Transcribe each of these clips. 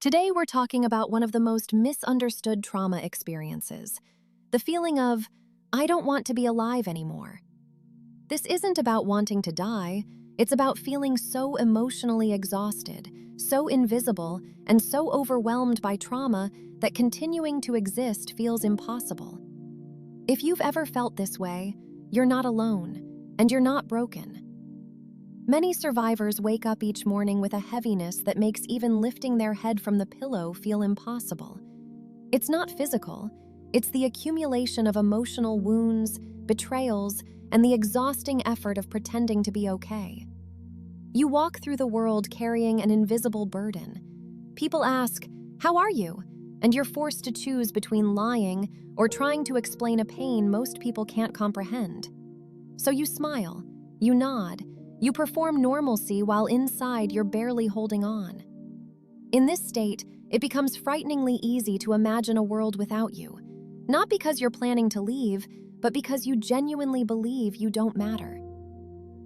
Today, we're talking about one of the most misunderstood trauma experiences, the feeling of, I don't want to be alive anymore. This isn't about wanting to die, it's about feeling so emotionally exhausted, so invisible, and so overwhelmed by trauma that continuing to exist feels impossible. If you've ever felt this way, you're not alone, and you're not broken. Many survivors wake up each morning with a heaviness that makes even lifting their head from the pillow feel impossible. It's not physical, it's the accumulation of emotional wounds, betrayals, and the exhausting effort of pretending to be okay. You walk through the world carrying an invisible burden. People ask, "How are you?" And you're forced to choose between lying or trying to explain a pain most people can't comprehend. So you smile, you nod, you perform normalcy while inside you're barely holding on. In this state, it becomes frighteningly easy to imagine a world without you, not because you're planning to leave, but because you genuinely believe you don't matter.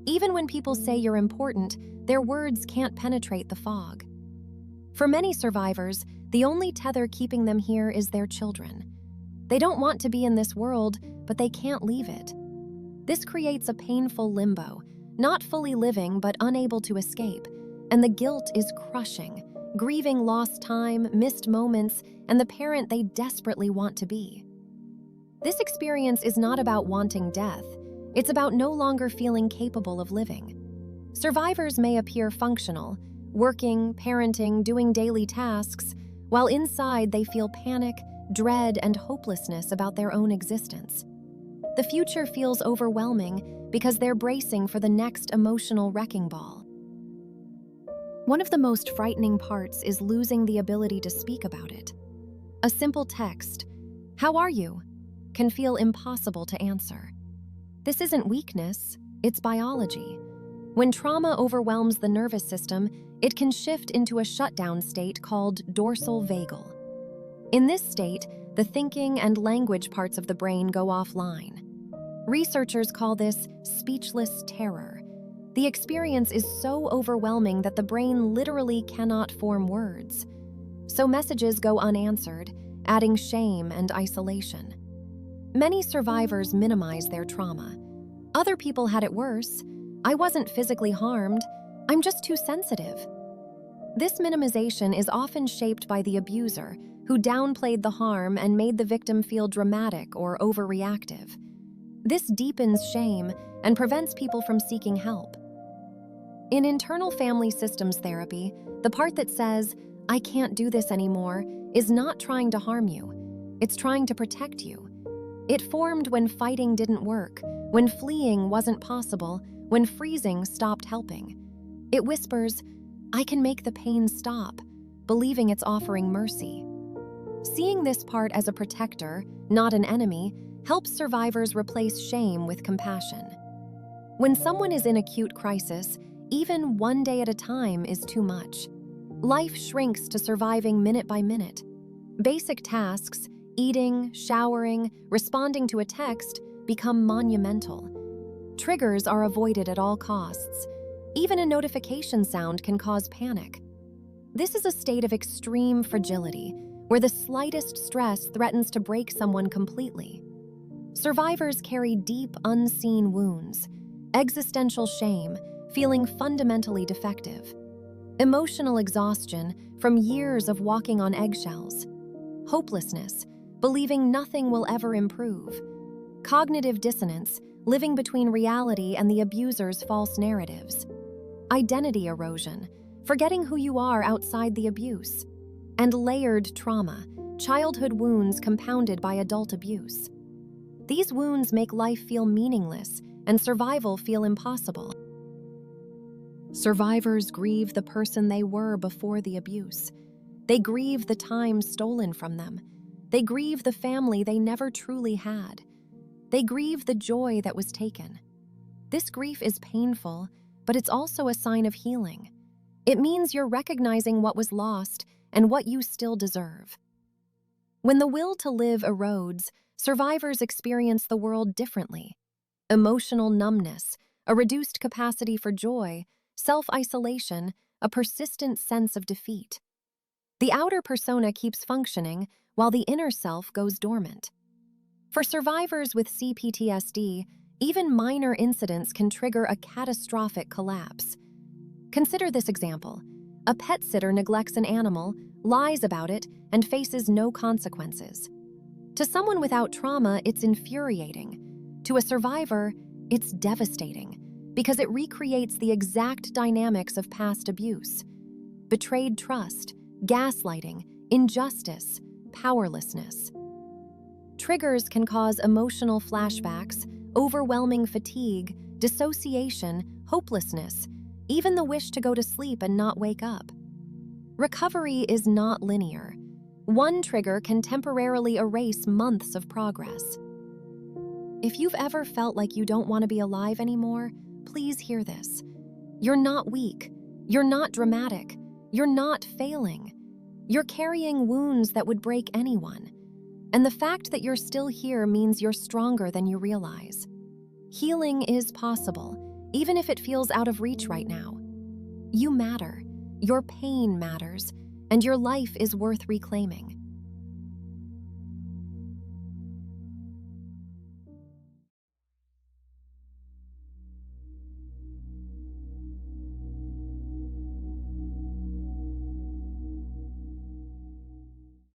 Even when people say you're important, their words can't penetrate the fog. For many survivors, the only tether keeping them here is their children. They don't want to be in this world, but they can't leave it. This creates a painful limbo, not fully living but unable to escape, and the guilt is crushing, grieving lost time, missed moments, and the parent they desperately want to be. This experience is not about wanting death, it's about no longer feeling capable of living. Survivors may appear functional, working, parenting, doing daily tasks, while inside they feel panic, dread, and hopelessness about their own existence. The future feels overwhelming because they're bracing for the next emotional wrecking ball. One of the most frightening parts is losing the ability to speak about it. A simple text, "How are you?" can feel impossible to answer. This isn't weakness, it's biology. When trauma overwhelms the nervous system, it can shift into a shutdown state called dorsal vagal. In this state, the thinking and language parts of the brain go offline. Researchers call this speechless terror. The experience is so overwhelming that the brain literally cannot form words. So messages go unanswered, adding shame and isolation. Many survivors minimize their trauma. Other people had it worse. I wasn't physically harmed. I'm just too sensitive. This minimization is often shaped by the abuser, who downplayed the harm and made the victim feel dramatic or overreactive. This deepens shame and prevents people from seeking help. In internal family systems therapy, the part that says, "I can't do this anymore," is not trying to harm you. It's trying to protect you. It formed when fighting didn't work, when fleeing wasn't possible, when freezing stopped helping. It whispers, "I can make the pain stop," believing it's offering mercy. Seeing this part as a protector, not an enemy, helps survivors replace shame with compassion. When someone is in acute crisis, even one day at a time is too much. Life shrinks to surviving minute by minute. Basic tasks, eating, showering, responding to a text, become monumental. Triggers are avoided at all costs. Even a notification sound can cause panic. This is a state of extreme fragility, where the slightest stress threatens to break someone completely. Survivors carry deep, unseen wounds, existential shame, feeling fundamentally defective, emotional exhaustion from years of walking on eggshells, hopelessness, believing nothing will ever improve, cognitive dissonance, living between reality and the abuser's false narratives, identity erosion, forgetting who you are outside the abuse, and layered trauma, childhood wounds compounded by adult abuse. These wounds make life feel meaningless and survival feel impossible. Survivors grieve the person they were before the abuse. They grieve the time stolen from them. They grieve the family they never truly had. They grieve the joy that was taken. This grief is painful, but it's also a sign of healing. It means you're recognizing what was lost and what you still deserve. When the will to live erodes, survivors experience the world differently. Emotional numbness, a reduced capacity for joy, self-isolation, a persistent sense of defeat. The outer persona keeps functioning while the inner self goes dormant. For survivors with C-PTSD, even minor incidents can trigger a catastrophic collapse. Consider this example. A pet sitter neglects an animal, lies about it, and faces no consequences. To someone without trauma, it's infuriating. To a survivor, it's devastating because it recreates the exact dynamics of past abuse. Betrayed trust, gaslighting, injustice, powerlessness. Triggers can cause emotional flashbacks, overwhelming fatigue, dissociation, hopelessness, even the wish to go to sleep and not wake up. Recovery is not linear. One trigger can temporarily erase months of progress. If you've ever felt like you don't want to be alive anymore, please hear this. You're not weak. You're not dramatic. You're not failing. You're carrying wounds that would break anyone. And the fact that you're still here means you're stronger than you realize. Healing is possible, even if it feels out of reach right now. You matter, your pain matters, and your life is worth reclaiming.